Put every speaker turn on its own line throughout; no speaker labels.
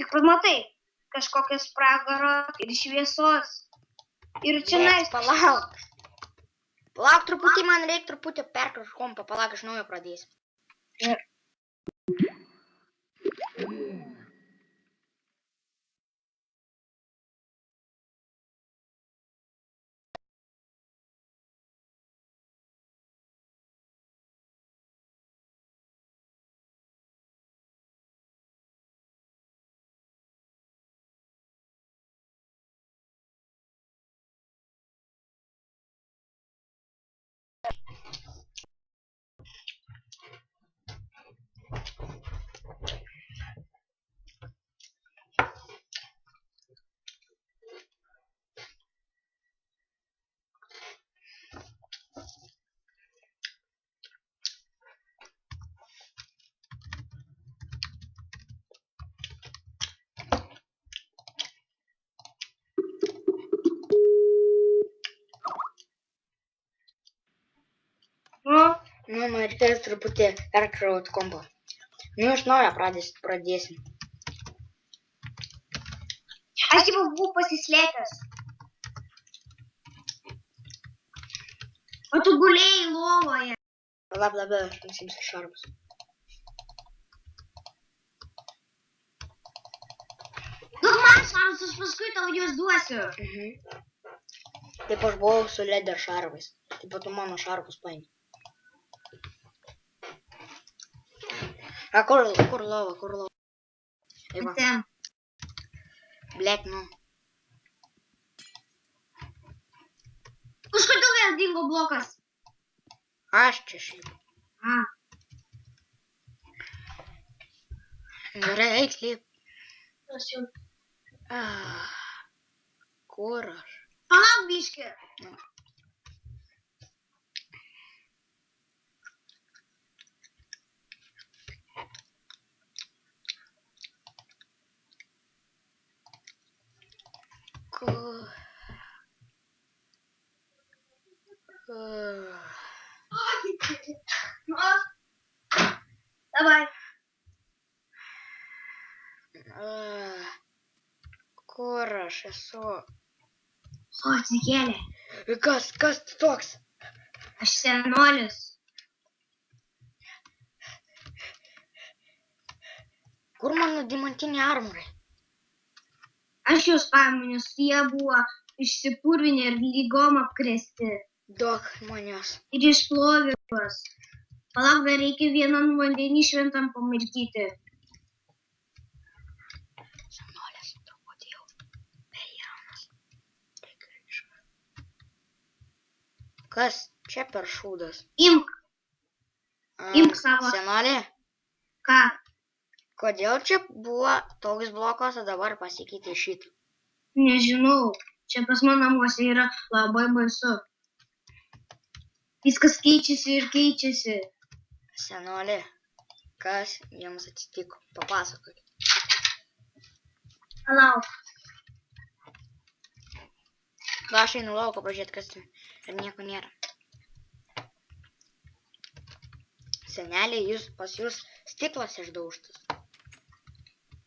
Tik pamatai, kažkokios pragaro ir šviesos. Ir čia nais...
Palauk. Palauk truputį, man reikia truputį perkraut kompą. Palauk, iš naujo pradėsim. Nu, man reikės truputį perkraut kompą. Nu, iš naujo pradėsim.
Aš jau buvau pasislėpęs. O tu gulėjai lovoje.
Labai, aš nusimsiu šarvus.
Duok man šarvus, aš paskui tau juos duosiu.
Taip aš buvau su leder šarvais. Taip pat tu mano šarvus paimi. A, kur lova? Eiva.
Ten.
Blek, nu.
Kažkodėl vėl dingo blokas.
Aš čia šiaip. Gerai, eik liep.
Aš jau.
Kur aš?
Palauk biškį. Давай.
Kur aš esu?
O, atsikėlė.
Kas tu toks?
Aš senolis.
Kur mano dimantiniai armorai?
Aš juos paėmiau, nes jie buvo išsipurvinę ir lygom apkrėsti.
Duok man jos.
Ir išplovė juos. Palauk, dar reikia vienam vandenį šventam pamirkyti.
Senolis truputį jau per jaunas. Kas čia per šūdas?
Imk savo.
Senolė?
Ką?
Kodėl čia buvo toks blokas, o dabar pasikeitė šitą?
Nežinau. Čia pas mano namuose yra labai baisu. Viskas keičiasi ir keičiasi.
Senolė, kas jums atsitiko? Papasakok.
Palauk.
Aš einu lauko pažiūrėti, kas čia. Ir nieko nėra. Senelė, pas jūs stiklas išdaužtas.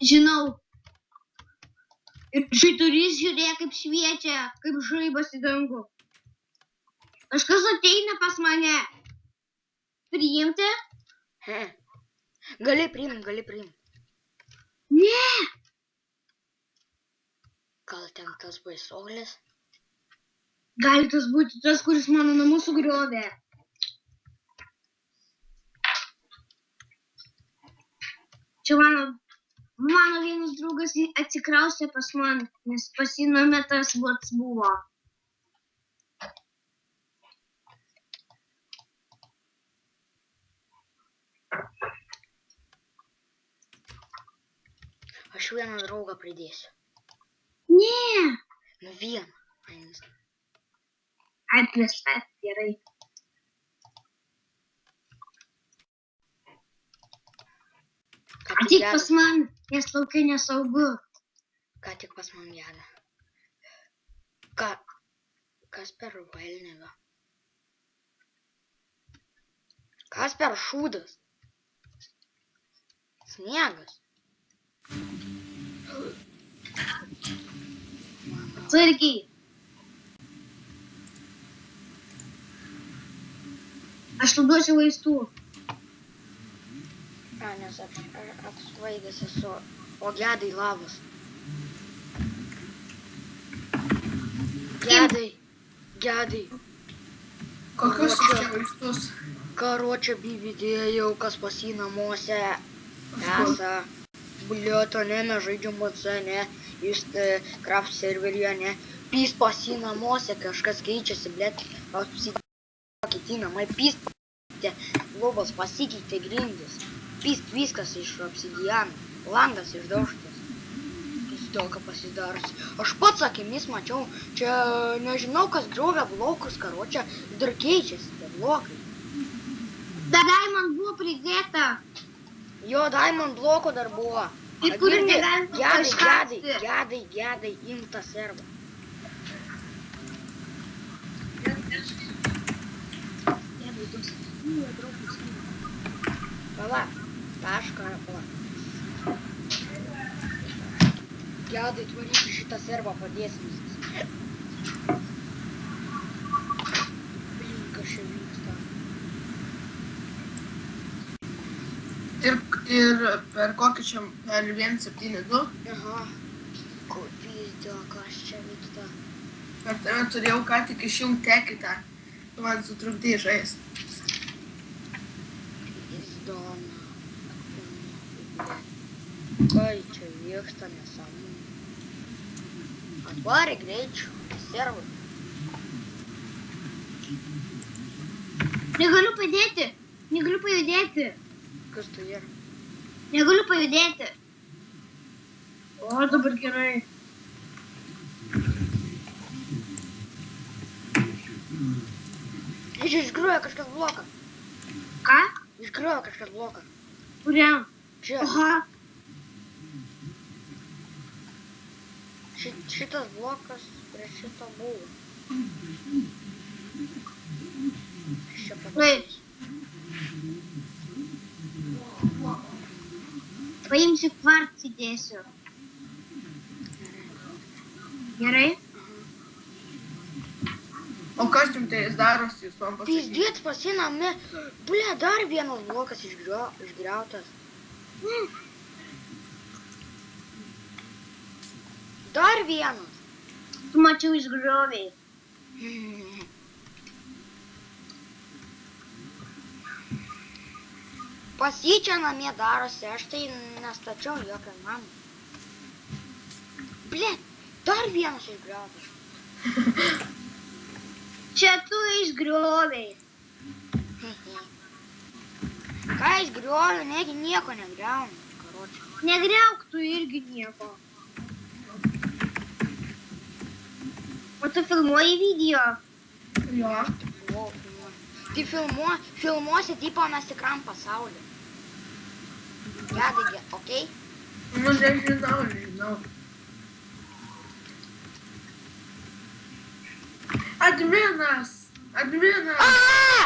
Žinau. Ir švyturys žiūrėk, kaip šviečia, kaip žaibas į dangų. Kažkas ateina pas mane. Priimti?
Gali priimt.
Ne.
Gal ten tas baisuolis?
Gali tas būti tas, kuris mano namus sugriovė. Čia mano vienas draugas atsikraustė pas man, nes pas jį name tas bots buvo.
Aš vieną draugą pridėsiu.
Ne.
Nu vieną.
Atmesta, gerai. Ateik pas man, nes laukai nesaugu.
Ką tik pas man geda? Kas per velnėga? Kas per šūdas? Sniegas.
Atsargiai. Aš tau duosiu vaistų.
Nes apsvaigęs esu. O gedai lavas. Gedai.
Kokius čia vaistus?
Karočią bivydėjau, kas pas jį namuose. Esa. Bliuto, ne, mes žaidžiam AC, ne. Jūs craft serveryje, ne. Pys pas jį namuose, kažkas keičiasi, blėt. Kiti namai, pys lubos pasikeitė grindis. Pys viskas iš obsidiano. Langas išdaužtas. Tokia pasidarusi. Aš pats akimis mačiau, čia nežinau, kas griovė blokus, karočią, dar keičiasi tie blokai.
Dar Diamond buvo pridėta.
Jo, Diamond bloko dar buvo.
Ir kur negalima kažkasti.
Gedai, imk tą servą. Pala, tašką, pala. Gedai, tvaryti šitą servą padėsim viskas. Blin, kas čia vyksta.
Ir per kokį čia, per 1.7.2?
Aha. Pizdio, kas čia vyksta.
Per tave turėjau ką tik išjungti tekitą. Tu man sutrukdėjai žaisti.
Pіздona. Kai čia vyksta nesąmonė. Atvarė greičiau, servai.
Negaliu pajudėti.
Kas tu yra?
Negaliu pajudėti. O, dabar gerai.
Išgriuoja kažkas bloką.
Ką?
Išgriuoja kažkas bloką.
Kuriam?
Čia.
Aha.
Šitas blokas prie šito buvo. Čia
Taip. Paimsiu kvarcą įdėsiu. Gerai?
O kas jums tai darosi, jūs man pasakyti?
Pizdėt pasinami. Ble, dar vienas blokas išgriautas. Dar vienas.
Tu mačiau išgrioviai.
Pas jį čia namie darosi, aš tai nestačiau jokio namo. Ble, dar vienas išgriautas.
Čia tu išgrioviai.
Ką išgrioviu, negi nieko negriaunu, karočią.
Negriauk tu irgi nieko. O tu filmuoji video.
Jo.
Tai filmuosi tipo mes tikram pasauliu. Gedai, okei?
Nu, nežinau. Adminas!
Aaaa!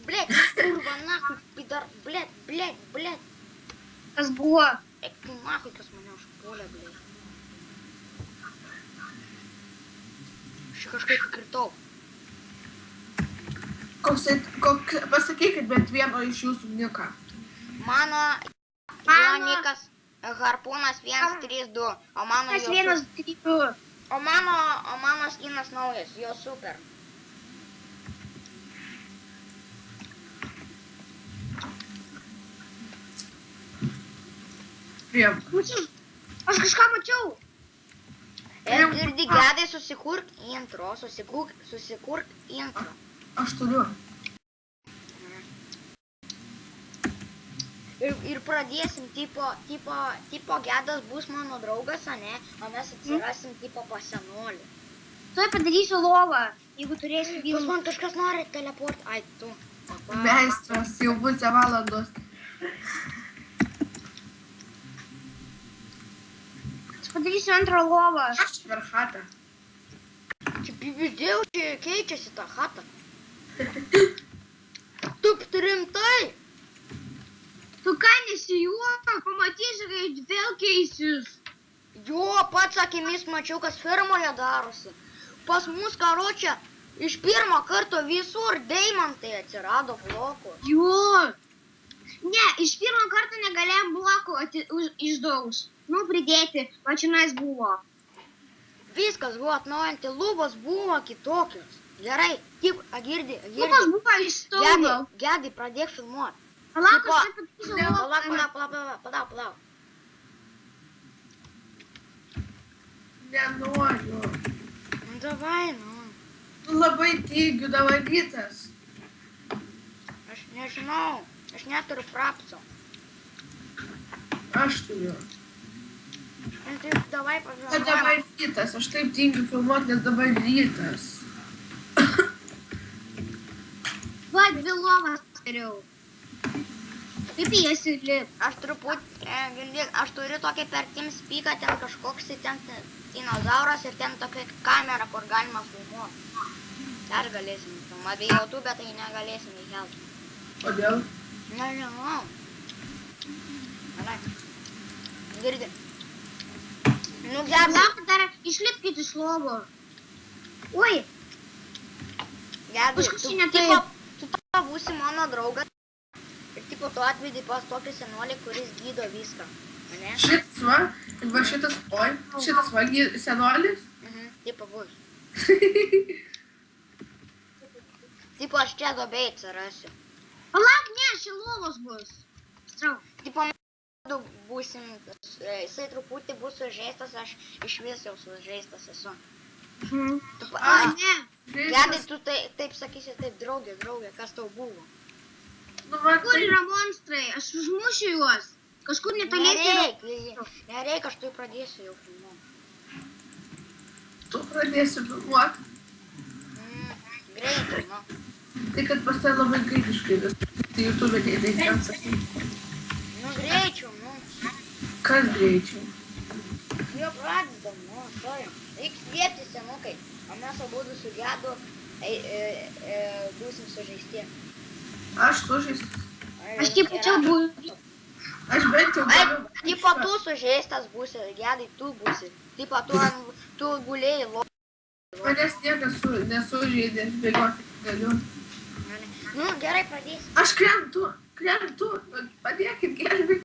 Блядь, kurva, nahui, pidar, blėt.
Kas buvo?
Eik tu nahui, kas mane užpuolė, blėt. Aš kažkaip kritau.
Pasakykit bent vieno iš jūsų niką.
Mano nikas harpūnas 132, o mano
Kas 1-3.
O mano skinas naujas, jo super.
Priem.
Aš kažką mačiau.
Girdi, gedai, susikurk intro.
Aš turiu.
Ir pradėsim, tipo gedas bus mano draugas, ane? O mes atsirasim tipo pas senolį.
Tuoj padarysiu lovą, jeigu turėsiu
Pas
vilną.
man kažkas nori teleport. Ai, tu.
Meistras, jau pusę valandos.
Aš padarysiu antrą lovą.
Aš čia per chatą.
Čia pivydėjau, čia keičiasi tą chatą. Tu rimtai?
Tu ką nesijuok, pamatysi, kai vėl keisis.
Jo, pats akimis mačiau, kas firmoje darosi. Pas mus, karočią, iš pirmo karto visur deimantai atsirado blokų.
Jo. Ne, iš pirmo karto negalėjom blokų išdauž. Nu, pridėti, va čionais buvo.
Viskas buvo atnaujinti, lubos buvo kitokios. Gerai, tik, girdi.
Lubos buvo iš staugo.
Gedai, pradėk filmuoti.
Palauk,
Tipo-
aš taip
Palauk.
Nenoriu.
Nu, davai, nu.
Nu, labai tingiu, davai rytas.
Aš nežinau, aš neturiu frapso.
Aš turiu.
Nu, tai davai
Bet
pažvelgam.
dabar rytas, aš taip tingiu filmuoti, nes dabar rytas.
Va, 2 lovas turiu. Kaip į jas įlip?
Aš truputį, girdėk, aš turiu tokį per TeamSpeaką, ten kažkoks ten dinozauras ir ten tokia kamera, kur galima filmuoti. Dar galėsim filmuoti, bei YouTube tai negalėsim įkelti.
Kodėl?
Nežinau. Gerai. Girdi. Nu, gerai.
Palauk, dar išlipkit iš lovo. Oi,
Gedai,
Kažkas čia ne taip.
tu tavo būsi mano draugas. Ir tipo tu atvedi pas tokį senolį, kuris gydo viską. Ane?
Šitas va, ir va šitas, oi, šitas va, senolis.
Tipo bus. Tipo aš čia duobėj atsirasiu.
palauk, ne, čia lovos bus. Strauk.
Tipo mes būsim, jisai truputį bus sužeistas, aš iš vis jau sužeistas esu. Tu,
Ne,
Gedai, tu taip sakysi, taip, draugė, kas tau buvo?
Nu, va,
kur
tai,
yra monstrai? Aš užmušiu juos. Kažkur netoliese.
Nereik, aš tai pradėsiu jau filmuoti.
tu pradėsi filmuoti.
Greitai, nu.
Tai kad pas tai labai gaitiškai vis. Tai YouTube neįveikiant sakyti.
Nu, greičiau, nu.
Kas greičiau?
Jau pradedam, nu, stojam. Reiks liepti senukai, o mes abudu su Gedu būsim sužeisti.
Aš sužeistas.
Aš taip pačiau buvau.
Aš bent jau
Ai,
galiu.
tipo tu sužeistas būsi, Gedai, tu būsi. Tipo tu gulėjai lo.
Manęs niekas nesužeidė, bėgioti galiu.
Nu, gerai, pradėsim.
Aš krentu, padėkit, gelbėk.